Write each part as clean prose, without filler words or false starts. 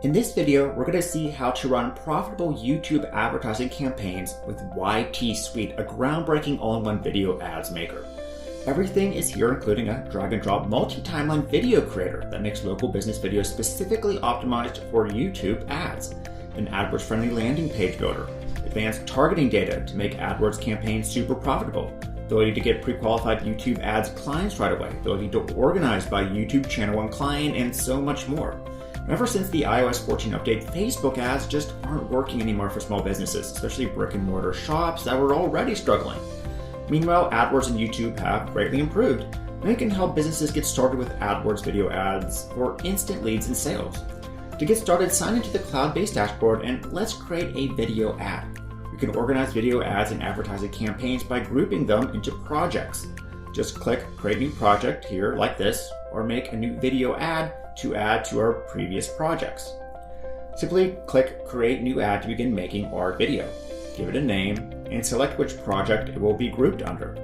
In this video, we're going to see how to run profitable YouTube advertising campaigns with YT Suite, a groundbreaking all-in-one video ads maker. Everything is here, including a drag-and-drop multi-timeline video creator that makes local business videos specifically optimized for YouTube ads, an AdWords-friendly landing page builder, advanced targeting data to make AdWords campaigns super profitable, ability to get pre-qualified YouTube ads clients right away, ability to organize by YouTube channel and client, and so much more. Ever since the iOS 14 update, Facebook ads just aren't working anymore for small businesses, especially brick and mortar shops that were already struggling. Meanwhile, AdWords and YouTube have greatly improved, and it can help businesses get started with AdWords video ads for instant leads and sales. To get started, sign into the cloud-based dashboard and let's create a video ad. We can organize video ads and advertising campaigns by grouping them into projects. Just click Create New Project here like this, or make a new video ad to add to our previous projects. Simply click Create New Ad to begin making our video. Give it a name and select which project it will be grouped under.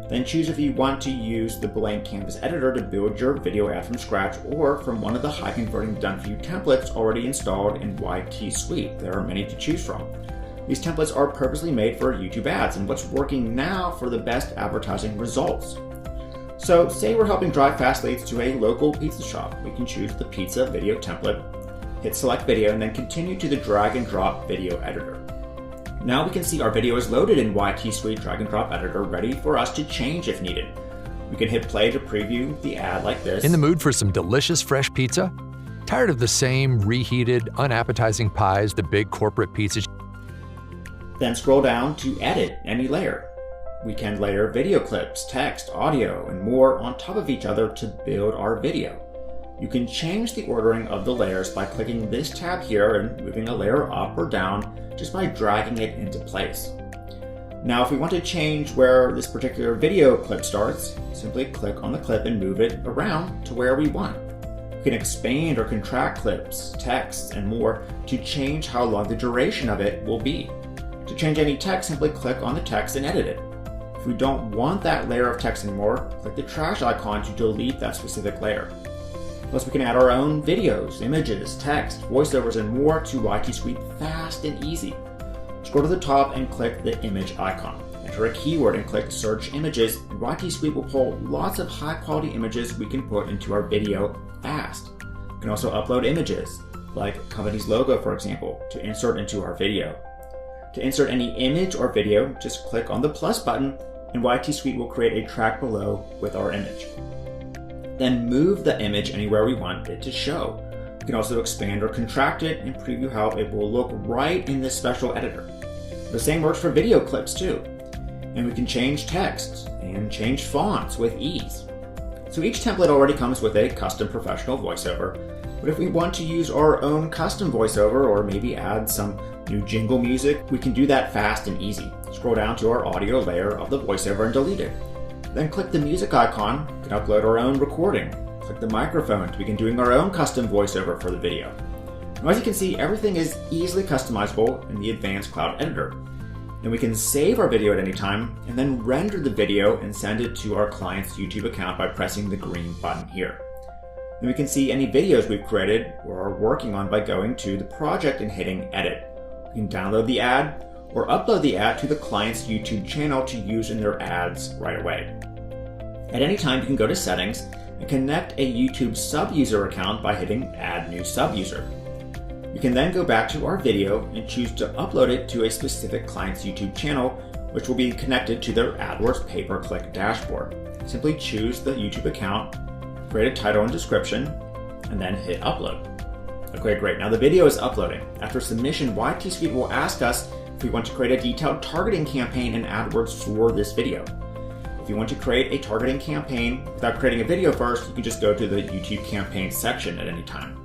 Then choose if you want to use the blank canvas editor to build your video ad from scratch or from one of the high converting done for you templates already installed in YT Suite. There are many to choose from. These templates are purposely made for YouTube ads and what's working now for the best advertising results. So say we're helping drive fast leads to a local pizza shop. We can choose the pizza video template, hit select video, and then continue to the drag and drop video editor. Now we can see our video is loaded in YT Suite drag and drop editor, ready for us to change if needed. We can hit play to preview the ad like this. In the mood for some delicious fresh pizza? Tired of the same reheated, unappetizing pies the big corporate pizza? Then scroll down to edit any layer. We can layer video clips, text, audio, and more on top of each other to build our video. You can change the ordering of the layers by clicking this tab here and moving a layer up or down just by dragging it into place. Now, if we want to change where this particular video clip starts, simply click on the clip and move it around to where we want. We can expand or contract clips, text, and more to change how long the duration of it will be. To change any text, simply click on the text and edit it. If we don't want that layer of text anymore, click the trash icon to delete that specific layer. Plus, we can add our own videos, images, text, voiceovers, and more to YT Suite fast and easy. Scroll to the top and click the image icon. Enter a keyword and click Search Images, and YT Suite will pull lots of high-quality images we can put into our video fast. We can also upload images, like a company's logo, for example, to insert into our video. To insert any image or video, just click on the plus button and YT Suite will create a track below with our image. Then move the image anywhere we want it to show. We can also expand or contract it and preview how it will look right in this special editor. The same works for video clips too. And we can change text and change fonts with ease. So each template already comes with a custom professional voiceover, but if we want to use our own custom voiceover or maybe add some new jingle music, we can do that fast and easy. Scroll down to our audio layer of the voiceover and delete it. Then click the music icon, we can upload our own recording. Click the microphone to begin doing our own custom voiceover for the video. Now, as you can see, everything is easily customizable in the advanced cloud editor. And we can save our video at any time and then render the video and send it to our client's YouTube account by pressing the green button here. Then we can see any videos we've created or are working on by going to the project and hitting edit. We can download the ad or upload the ad to the client's YouTube channel to use in their ads right away. At any time, you can go to settings and connect a YouTube sub-user account by hitting add new sub-user. We can then go back to our video and choose to upload it to a specific client's YouTube channel, which will be connected to their AdWords pay-per-click dashboard. Simply choose the YouTube account, create a title and description, and then hit upload. Okay, great. Now the video is uploading. After submission, YT Suite will ask us if we want to create a detailed targeting campaign in AdWords for this video. If you want to create a targeting campaign without creating a video first, you can just go to the YouTube campaign section at any time.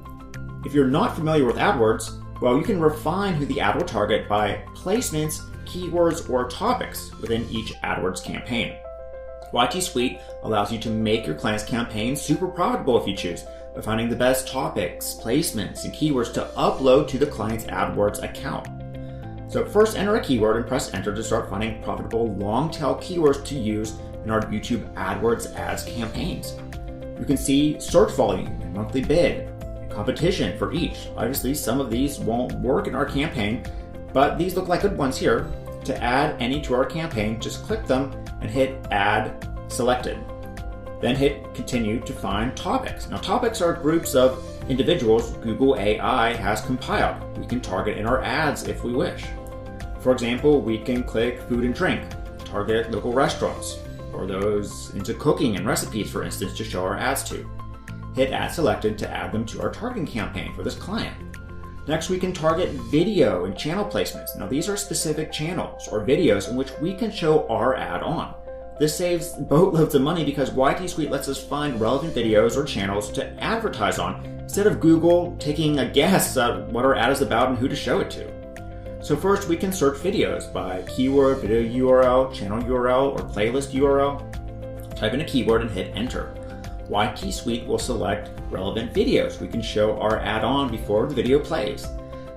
If you're not familiar with AdWords, well, you can refine who the ad will target by placements, keywords, or topics within each AdWords campaign. YT Suite allows you to make your client's campaign super profitable if you choose, by finding the best topics, placements, and keywords to upload to the client's AdWords account. So first enter a keyword and press enter to start finding profitable long-tail keywords to use in our YouTube AdWords ads campaigns. You can see search volume and monthly bid, competition for each. Obviously, some of these won't work in our campaign, but these look like good ones here. To add any to our campaign, just click them and hit Add Selected. Then hit Continue to find topics. Now, topics are groups of individuals Google AI has compiled. We can target in our ads if we wish. For example, we can click food and drink, target local restaurants, or those into cooking and recipes, for instance, to show our ads to. Hit Add Selected to add them to our targeting campaign for this client. Next, we can target video and channel placements. Now, these are specific channels or videos in which we can show our ad on. This saves boatloads of money because YT Suite lets us find relevant videos or channels to advertise on instead of Google taking a guess at what our ad is about and who to show it to. So first, we can search videos by keyword, video URL, channel URL, or playlist URL. Type in a keyword and hit Enter. YT Suite will select relevant videos we can show our ad on before the video plays.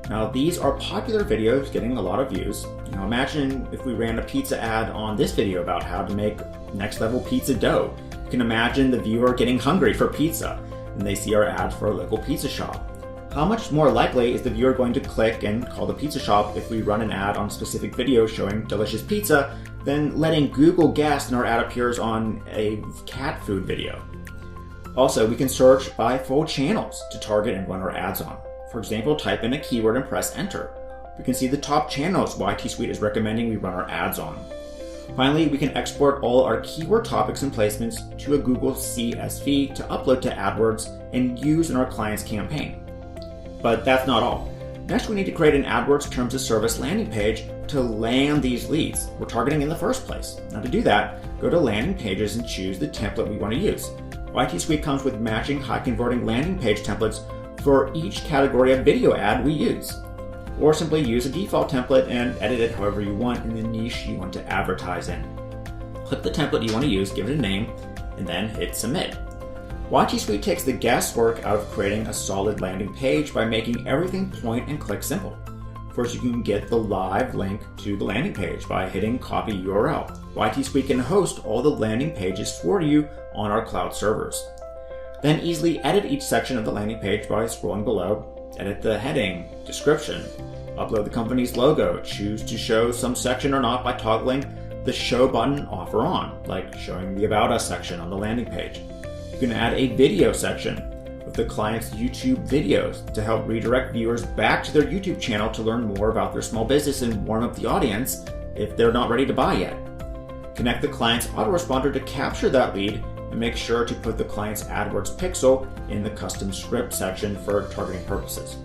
Now, these are popular videos getting a lot of views. Imagine if we ran a pizza ad on this video about how to make next level pizza dough. You can imagine the viewer getting hungry for pizza and they see our ad for a local pizza shop. How much more likely is the viewer going to click and call the pizza shop if we run an ad on a specific video showing delicious pizza than letting Google guess and our ad appears on a cat food video? Also, we can search by full channels to target and run our ads on. For example, type in a keyword and press Enter. We can see the top channels YT Suite is recommending we run our ads on. Finally, we can export all our keyword topics and placements to a Google CSV to upload to AdWords and use in our client's campaign. But that's not all. Next, we need to create an AdWords Terms of Service landing page to land these leads we're targeting in the first place. Now, to do that, go to Landing Pages and choose the template we want to use. YT Suite comes with matching high-converting landing page templates for each category of video ad we use. Or simply use a default template and edit it however you want in the niche you want to advertise in. Click the template you want to use, give it a name, and then hit Submit. YT Suite takes the guesswork out of creating a solid landing page by making everything point and click simple. First, you can get the live link to the landing page by hitting Copy URL. YT Suite can host all the landing pages for you on our cloud servers. Then easily edit each section of the landing page by scrolling below, edit the heading, description, upload the company's logo, choose to show some section or not by toggling the Show button off or on, like showing the About Us section on the landing page. You can add a video section with the client's YouTube videos to help redirect viewers back to their YouTube channel to learn more about their small business and warm up the audience if they're not ready to buy yet. Connect the client's autoresponder to capture that lead and make sure to put the client's AdWords pixel in the custom script section for targeting purposes.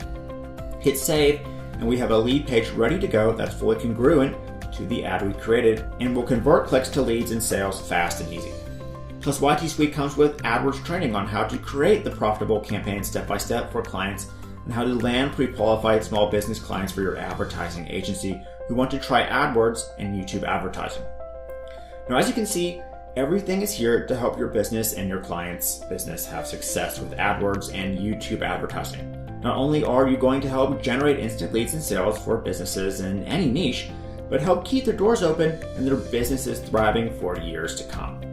Hit Save, and we have a lead page ready to go that's fully congruent to the ad we created and will convert clicks to leads and sales fast and easy. Plus, YT Suite comes with AdWords training on how to create the profitable campaign step-by-step for clients and how to land pre-qualified small business clients for your advertising agency who want to try AdWords and YouTube advertising. Now, as you can see, everything is here to help your business and your client's business have success with AdWords and YouTube advertising. Not only are you going to help generate instant leads and sales for businesses in any niche, but help keep their doors open and their businesses thriving for years to come.